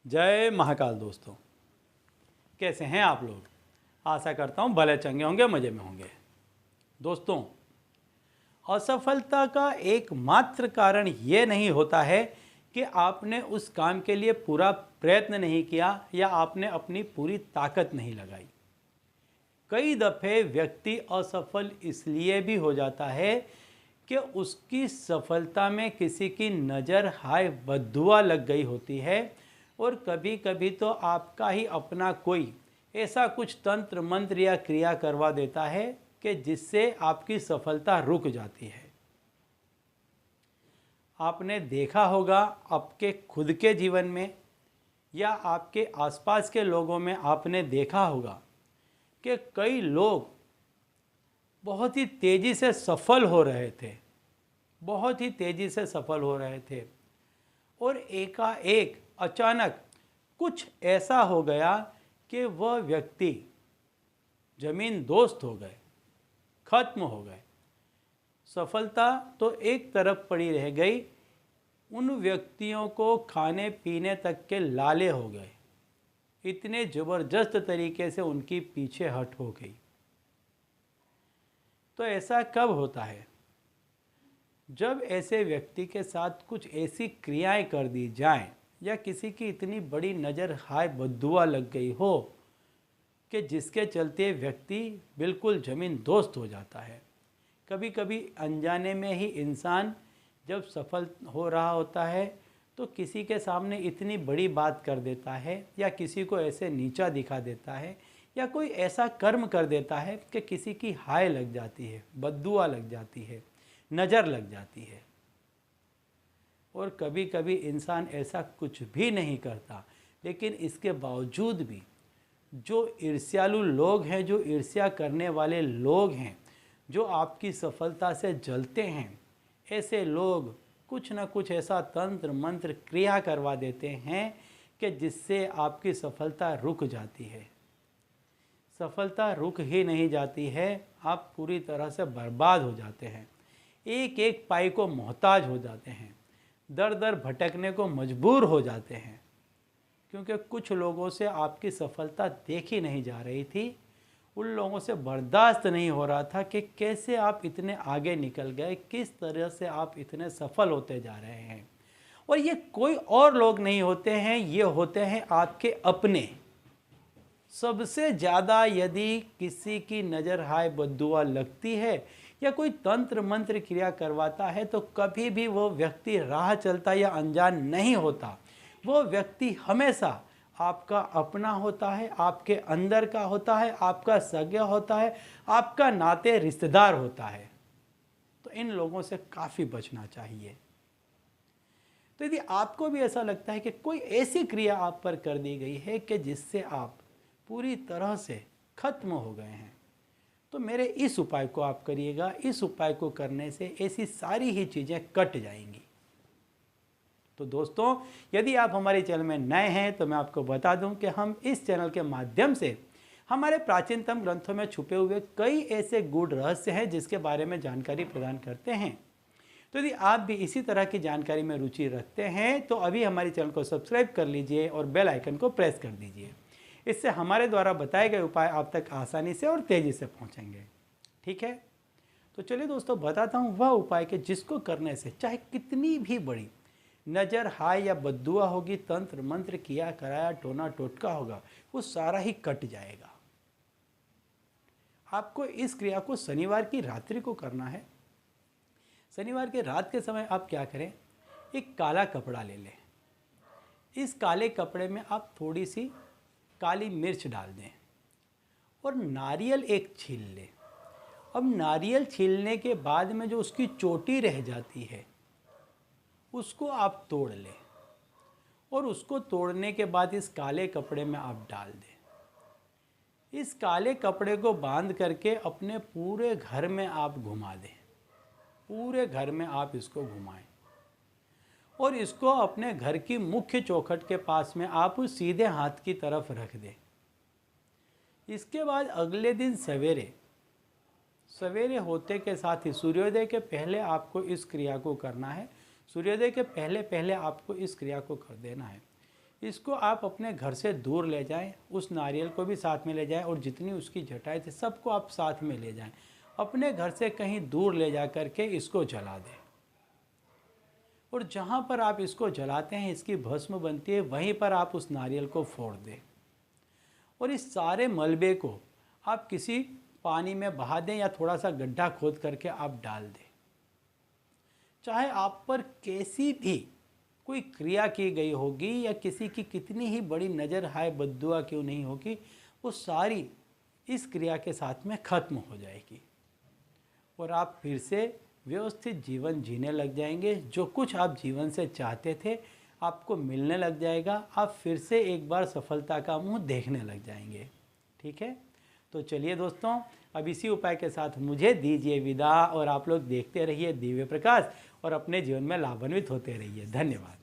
जय महाकाल दोस्तों, कैसे हैं आप लोग। आशा करता हूँ भले चंगे होंगे, मज़े में होंगे। दोस्तों, असफलता का एकमात्र कारण ये नहीं होता है कि आपने उस काम के लिए पूरा प्रयत्न नहीं किया या आपने अपनी पूरी ताकत नहीं लगाई। कई दफ़े व्यक्ति असफल इसलिए भी हो जाता है कि उसकी सफलता में किसी की नज़र हाय बद्दुआ लग गई होती है, और कभी कभी तो आपका ही अपना कोई ऐसा कुछ तंत्र मंत्र या क्रिया करवा देता है कि जिससे आपकी सफलता रुक जाती है। आपने देखा होगा आपके खुद के जीवन में या आपके आसपास के लोगों में आपने देखा होगा कि कई लोग बहुत ही तेज़ी से सफल हो रहे थे, बहुत ही तेज़ी से सफल हो रहे थे, और एकाएक अचानक कुछ ऐसा हो गया कि वह व्यक्ति जमीन दोस्त हो गए, खत्म हो गए। सफलता तो एक तरफ पड़ी रह गई, उन व्यक्तियों को खाने पीने तक के लाले हो गए। इतने ज़बरदस्त तरीके से उनकी पीछे हट हो गई। तो ऐसा कब होता है? जब ऐसे व्यक्ति के साथ कुछ ऐसी क्रियाएं कर दी जाएं या किसी की इतनी बड़ी नज़र हाय बद्दुआ लग गई हो कि जिसके चलते व्यक्ति बिल्कुल ज़मीन दोस्त हो जाता है। कभी कभी अनजाने में ही इंसान जब सफल हो रहा होता है तो किसी के सामने इतनी बड़ी बात कर देता है या किसी को ऐसे नीचा दिखा देता है या कोई ऐसा कर्म कर देता है कि किसी की हाय लग जाती है, बद्दुआ लग जाती है, नज़र लग जाती है। और कभी कभी इंसान ऐसा कुछ भी नहीं करता, लेकिन इसके बावजूद भी जो ईर्ष्यालु लोग हैं, जो ईर्ष्या करने वाले लोग हैं, जो आपकी सफलता से जलते हैं, ऐसे लोग कुछ ना कुछ ऐसा तंत्र मंत्र क्रिया करवा देते हैं कि जिससे आपकी सफलता रुक जाती है। सफलता रुक ही नहीं जाती है, आप पूरी तरह से बर्बाद हो जाते हैं, एक एक पाई को मोहताज हो जाते हैं, दर दर भटकने को मजबूर हो जाते हैं, क्योंकि कुछ लोगों से आपकी सफलता देखी नहीं जा रही थी। उन लोगों से बर्दाश्त नहीं हो रहा था कि कैसे आप इतने आगे निकल गए, किस तरह से आप इतने सफल होते जा रहे हैं। और ये कोई और लोग नहीं होते हैं, ये होते हैं आपके अपने। सबसे ज़्यादा यदि किसी की नज़र हाय बद्दुआ लगती है या कोई तंत्र मंत्र क्रिया करवाता है तो कभी भी वो व्यक्ति राह चलता या अनजान नहीं होता। वो व्यक्ति हमेशा आपका अपना होता है, आपके अंदर का होता है, आपका सगा होता है, आपका नाते रिश्तेदार होता है। तो इन लोगों से काफ़ी बचना चाहिए। तो यदि आपको भी ऐसा लगता है कि कोई ऐसी क्रिया आप पर कर दी गई है कि जिससे आप पूरी तरह से खत्म हो गए हैं, तो मेरे इस उपाय को आप करिएगा। इस उपाय को करने से ऐसी सारी ही चीज़ें कट जाएंगी। तो दोस्तों, यदि आप हमारे चैनल में नए हैं तो मैं आपको बता दूं कि हम इस चैनल के माध्यम से हमारे प्राचीनतम ग्रंथों में छुपे हुए कई ऐसे गूढ़ रहस्य हैं जिसके बारे में जानकारी प्रदान करते हैं। तो यदि आप भी इसी तरह की जानकारी में रुचि रखते हैं तो अभी हमारे चैनल को सब्सक्राइब कर लीजिए और बेल आइकन को प्रेस कर दीजिए। इससे हमारे द्वारा बताए गए उपाय आप तक आसानी से और तेज़ी से पहुंचेंगे। ठीक है, तो चलिए दोस्तों, बताता हूं वह उपाय कि जिसको करने से चाहे कितनी भी बड़ी नज़र हाय या बद्दुआ होगी, तंत्र मंत्र किया कराया टोना टोटका होगा, वो सारा ही कट जाएगा। आपको इस क्रिया को शनिवार की रात्रि को करना है। शनिवार के रात के समय आप क्या करें, एक काला कपड़ा ले लें। इस काले कपड़े में आप थोड़ी सी काली मिर्च डाल दें और नारियल एक छील लें। अब नारियल छीलने के बाद में जो उसकी चोटी रह जाती है उसको आप तोड़ लें, और उसको तोड़ने के बाद इस काले कपड़े में आप डाल दें। इस काले कपड़े को बांध करके अपने पूरे घर में आप घुमा दें। पूरे घर में आप इसको घुमाएं और इसको अपने घर की मुख्य चौखट के पास में आप सीधे हाथ की तरफ रख दें। इसके बाद अगले दिन सवेरे सवेरे होते के साथ ही सूर्योदय के पहले आपको इस क्रिया को करना है। सूर्योदय के पहले पहले आपको इस क्रिया को कर देना है। इसको आप अपने घर से दूर ले जाएं, उस नारियल को भी साथ में ले जाएं और जितनी उसकी जटाएं थी सबको आप साथ में ले जाएं। अपने घर से कहीं दूर ले जा कर के इसको जला दें और जहाँ पर आप इसको जलाते हैं इसकी भस्म बनती है, वहीं पर आप उस नारियल को फोड़ दें और इस सारे मलबे को आप किसी पानी में बहा दें या थोड़ा सा गड्ढा खोद करके आप डाल दें। चाहे आप पर कैसी भी कोई क्रिया की गई होगी या किसी की कितनी ही बड़ी नज़र हाय बद्दुआ क्यों नहीं होगी, वो सारी इस क्रिया के साथ में ख़त्म हो जाएगी और आप फिर से व्यवस्थित जीवन जीने लग जाएंगे। जो कुछ आप जीवन से चाहते थे आपको मिलने लग जाएगा। आप फिर से एक बार सफलता का मुंह देखने लग जाएंगे। ठीक है, तो चलिए दोस्तों, अब इसी उपाय के साथ मुझे दीजिए विदा और आप लोग देखते रहिए दिव्य प्रकाश और अपने जीवन में लाभान्वित होते रहिए। धन्यवाद।